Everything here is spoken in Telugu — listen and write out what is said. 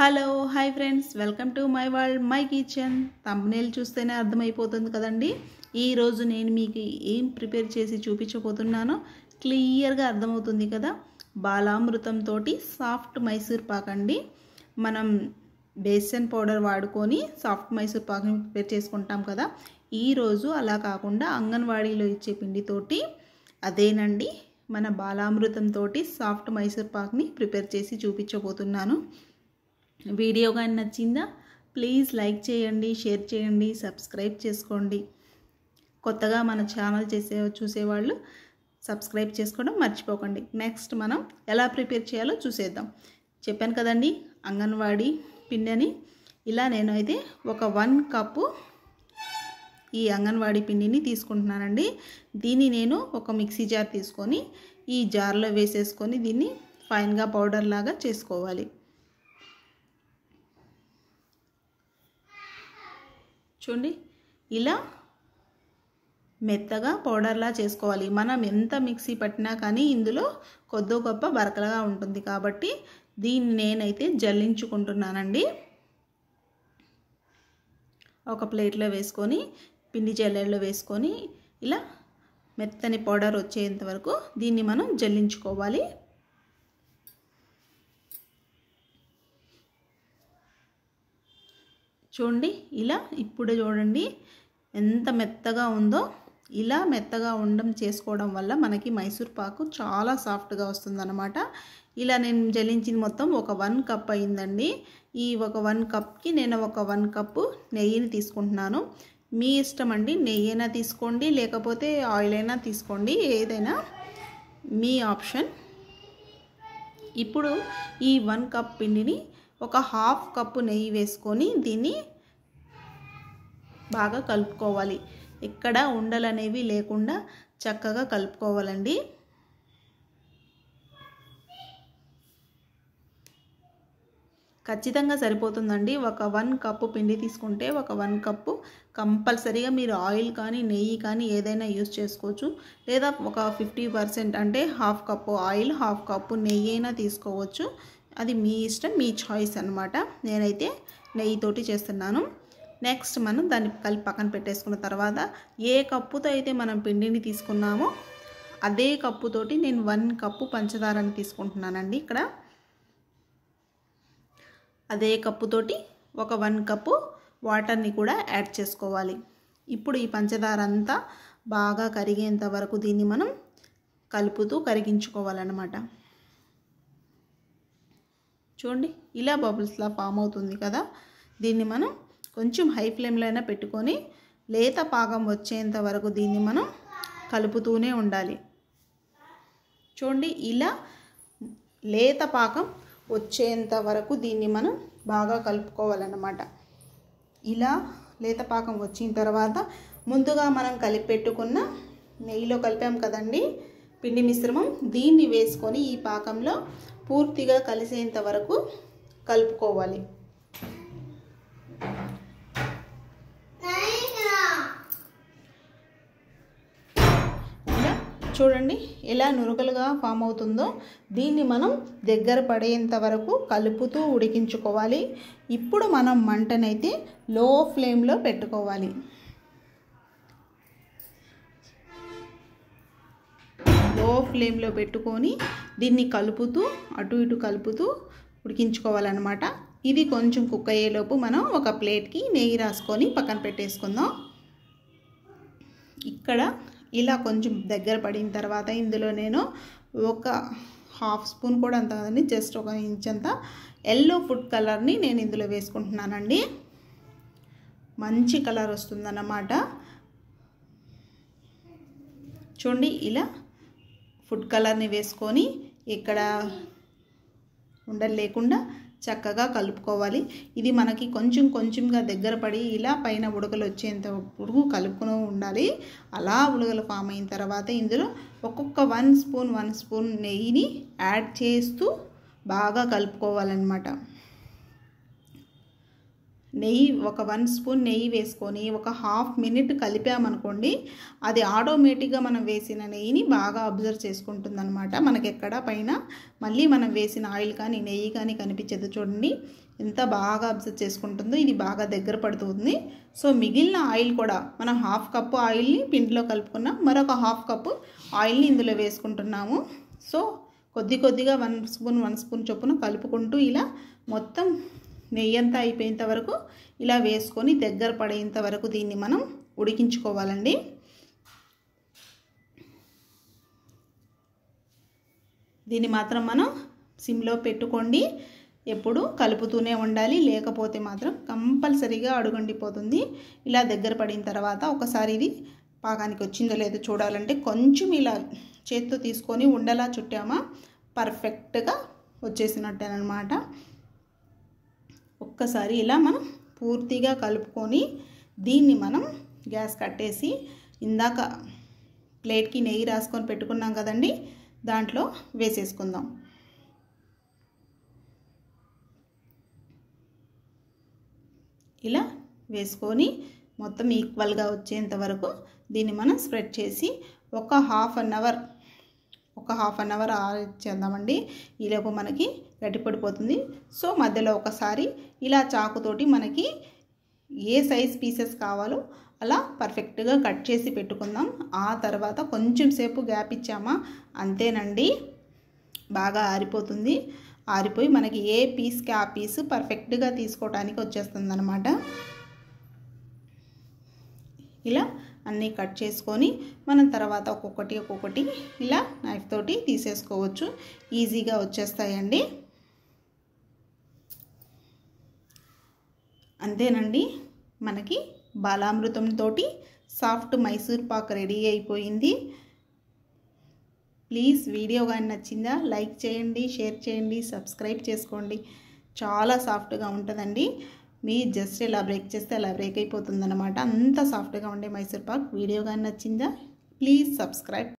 Hello hi friends, welcome to my world my kitchen. Thumbnail చూస్తేనే అర్థమైపోతుంది కదండి. ఈరోజు నేను మీకు ఏం ప్రిపేర్ చేసి చూపించబోతున్నానో క్లియర్గా అర్థమవుతుంది కదా. బాలామృతంతో సాఫ్ట్ మైసూర్ పాక్ అండి. మనం బేసన్ పౌడర్ వాడుకొని సాఫ్ట్ మైసూర్ పాక్ని ప్రిపేర్ చేసుకుంటాం కదా. ఈరోజు అలా కాకుండా అంగన్వాడీలో ఇచ్చే పిండితోటి అదేనండి మన బాలామృతంతో సాఫ్ట్ మైసూర్ పాక్ని ప్రిపేర్ చేసి చూపించబోతున్నాను. వీడియో కానీ నచ్చిందా? ప్లీజ్ లైక్ చేయండి, షేర్ చేయండి, సబ్స్క్రైబ్ చేసుకోండి. కొత్తగా మన ఛానల్ చూసేవాళ్ళు సబ్స్క్రైబ్ చేసుకోవడం మర్చిపోకండి. నెక్స్ట్ మనం ఎలా ప్రిపేర్ చేయాలో చూసేద్దాం. చెప్పాను కదండి అంగన్వాడీ పిండి అని. ఇలా నేను అయితే ఒక 1 కప్పు ఈ అంగన్వాడీ పిండిని తీసుకుంటున్నానండి. దీన్ని నేను ఒక మిక్సీ జార్ తీసుకొని ఈ జార్లో వేసేసుకొని దీన్ని ఫైన్గా పౌడర్ లాగా చేసుకోవాలి. చూడండి, ఇలా మెత్తగా పౌడర్లా చేసుకోవాలి. మనం ఎంత మిక్సీ పట్టినా కానీ ఇందులో కొద్దో గొప్ప బరకలుగా ఉంటుంది కాబట్టి దీన్ని నేనైతే జల్లించుకుంటున్నానండి. ఒక ప్లేట్లో వేసుకొని పిండి జల్లెడలో వేసుకొని ఇలా మెత్తని పౌడర్ వచ్చేంత వరకు దీన్ని మనం జల్లించుకోవాలి. చూడండి, ఇలా ఇప్పుడు చూడండి ఎంత మెత్తగా ఉందో. ఇలా మెత్తగా చేసుకోవడం వల్ల మనకి మైసూర్ పాకు చాలా సాఫ్ట్గా వస్తుందన్నమాట. ఇలా నేను జల్లించింది మొత్తం ఒక 1 కప్ అయిందండి. ఈ ఒక 1 కప్కి నేను ఒక 1 కప్పు నెయ్యిని తీసుకుంటున్నాను. మీ ఇష్టం అండి, నెయ్యి అయినా తీసుకోండి లేకపోతే ఆయిల్ అయినా తీసుకోండి, ఏదైనా మీ ఆప్షన్. ఇప్పుడు ఈ 1 కప్ పిండిని ఒక 1/2 కప్పు నెయ్యి వేసుకొని దీన్ని బాగా కలుపుకోవాలి. ఎక్కడ ఉండలు అనేవి లేకుండా చక్కగా కలుపుకోవాలండి. ఖచ్చితంగా సరిపోతుందండి. ఒక 1 కప్పు పిండి తీసుకుంటే ఒక 1 కప్పు కంపల్సరీగా మీరు ఆయిల్ కానీ నెయ్యి కానీ ఏదైనా యూజ్ చేసుకోవచ్చు. లేదా ఒక 50% అంటే 1/2 కప్పు ఆయిల్ 1/2 కప్పు నెయ్యి అయినా తీసుకోవచ్చు. అది మీ ఇష్టం, మీ చాయిస్ అన్నమాట. నేనైతే నెయ్యితోటి చేస్తున్నాను. నెక్స్ట్ మనం దాన్ని కలిపి పక్కన పెట్టేసుకున్న తర్వాత ఏ కప్పుతో అయితే మనం పిండిని తీసుకున్నామో అదే కప్పుతోటి నేను 1 కప్పు పంచదారని తీసుకుంటున్నానండి. ఇక్కడ అదే కప్పుతోటి ఒక 1 కప్పు వాటర్ని కూడా యాడ్ చేసుకోవాలి. ఇప్పుడు ఈ పంచదార అంతా బాగా కరిగేంత వరకు దీన్ని మనం కలుపుతూ కరిగించుకోవాలన్నమాట. చూడండి, ఇలా బబుల్స్లా ఫామ్ అవుతుంది కదా. దీన్ని మనం కొంచెం హై ఫ్లేమ్లో అయినా పెట్టుకొని లేత పాకం వచ్చేంత వరకు దీన్ని మనం కలుపుతూనే ఉండాలి. చూడండి, ఇలా లేత పాకం వచ్చేంత వరకు దీన్ని మనం బాగా కలుపుకోవాలన్నమాట. ఇలా లేత పాకం వచ్చిన తర్వాత ముందుగా మనం కలిపెట్టుకున్న నెయ్యిలో కలిపాం కదండి పిండి మిశ్రమం, దీన్ని వేసుకొని ఈ పాకంలో పూర్తిగా కలిసేంత వరకు కలుపుకోవాలి. ఇలా చూడండి ఎలా నురగలుగా ఫామ్ అవుతుందో. దీన్ని మనం దగ్గర పడేంత వరకు కలుపుతూ ఉడికించుకోవాలి. ఇప్పుడు మనం మంటనైతే లో ఫ్లేమ్లో పెట్టుకోవాలి. లో ఫ్లేమ్లో పెట్టుకొని దీన్ని కలుపుతూ అటు ఇటు కలుపుతూ ఉడికించుకోవాలన్నమాట. ఇది కొంచెం కుక్ అయ్యేలోపు మనం ఒక ప్లేట్కి నెయ్యి రాసుకొని పక్కన పెట్టేసుకుందాం. ఇక్కడ ఇలా కొంచెం దగ్గర పడిన తర్వాత ఇందులో నేను ఒక 1/2 స్పూన్ కూడా అంత కదండి, జస్ట్ 1 ఇంచ్ అంత ఎల్లో ఫుడ్ కలర్ని నేను ఇందులో వేసుకుంటున్నానండి. మంచి కలర్ వస్తుందన్నమాట. చూడండి, ఇలా ఫుడ్ కలర్ని వేసుకొని ఇక్కడ ఉండలు లేకుండా చక్కగా కలుపుకోవాలి. ఇది మనకి కొంచెం కొంచెంగా దగ్గర పడి ఇలా పైన ఉడకలు వచ్చేంత వరకు కలుపుకుని ఉండాలి. అలా ఉడకలు ఫామ్ అయిన తర్వాత ఇందులో ఒక్కొక్క 1 స్పూన్ నెయ్యిని యాడ్ చేస్తూ బాగా కలుపుకోవాలన్నమాట. నెయ్యి ఒక 1 స్పూన్ నెయ్యి వేసుకొని ఒక హాఫ్ మినిట్ కలిపామనుకోండి, అది ఆటోమేటిక్గా మనం వేసిన నెయ్యిని బాగా అబ్జర్వ్ చేసుకుంటుంది అనమాట. మనకి ఎక్కడ పైన మళ్ళీ మనం వేసిన ఆయిల్ కానీ నెయ్యి కానీ కనిపించదు. చూడండి ఎంత బాగా అబ్జర్వ్ చేసుకుంటుందో. ఇది బాగా దగ్గర పడుతుంది. సో మిగిలిన ఆయిల్ కూడా మనం హాఫ్ కప్పు ఆయిల్ని పిండిలో కలుపుకున్నాం, మరొక హాఫ్ కప్పు ఆయిల్ని ఇందులో వేసుకుంటున్నాము. సో కొద్దిగా 1 స్పూన్ చొప్పున కలుపుకుంటూ ఇలా మొత్తం నెయ్యి అంతా అయిపోయేంత వరకు ఇలా వేసుకొని దగ్గర పడేంత వరకు దీన్ని మనం ఉడికించుకోవాలండి. దీన్ని మాత్రం మనం సిమ్లో పెట్టుకోండి, ఎప్పుడు కలుపుతూనే ఉండాలి, లేకపోతే మాత్రం కంపల్సరీగా అడుగండిపోతుంది. ఇలా దగ్గర పడిన తర్వాత ఒకసారి ఇది పాకానికి వచ్చిందో లేదో చూడాలంటే కొంచెం ఇలా చేత్తో తీసుకొని ఉండలా చుట్టామా పర్ఫెక్ట్గా వచ్చేసినట్టేనమాట. ఒక్కసారి ఇలా మనం పూర్తిగా కలుపుకొని దీన్ని మనం గ్యాస్ కట్టేసి ఇందాక ప్లేట్కి నెయ్యి రాసుకొని పెట్టుకున్నాం కదండి, దాంట్లో వేసేసుకుందాం. ఇలా వేసుకొని మొత్తం ఈక్వల్గా వచ్చేంత వరకు దీన్ని మనం స్ప్రెడ్ చేసి ఒక హాఫ్ అన్ అవర్ ఆరిచ్చేద్దామండి. ఈలోపు మనకి గట్టిపడిపోతుంది. సో మధ్యలో ఒకసారి ఇలా చాకుతోటి మనకి ఏ సైజ్ పీసెస్ కావాలో అలా పర్ఫెక్ట్గా కట్ చేసి పెట్టుకుందాం. ఆ తర్వాత కొంచెం సేపు గ్యాప్ ఇచ్చామా అంతేనండి, బాగా ఆరిపోతుంది. ఆరిపోయి మనకి ఏ పీస్కి ఆ పీస్ పర్ఫెక్ట్గా తీసుకోవడానికి వచ్చేస్తుంది అనమాట. ఇలా అన్నీ కట్ చేసుకొని మనం తర్వాత ఒక్కొక్కటి ఇలా నైఫ్ తోటి తీసేసుకోవచ్చు, ఈజీగా వచ్చేస్తాయండి. అంతేనండి, మనకి బాలామృతంతో సాఫ్ట్ మైసూర్ పాక్ రెడీ అయిపోయింది. ప్లీజ్ వీడియో కానీ నచ్చిందా లైక్ చేయండి, షేర్ చేయండి, సబ్స్క్రైబ్ చేసుకోండి. చాలా సాఫ్ట్గా ఉంటుందండి. మీరు జస్ట్ ఇలా బ్రేక్ చేస్తే అలా బ్రేక్ అయిపోతుంది అనమాట. అంత సాఫ్ట్గా ఉండే మైసూర్ పాక్. వీడియో కానీ నచ్చిందా ప్లీజ్ సబ్స్క్రైబ్.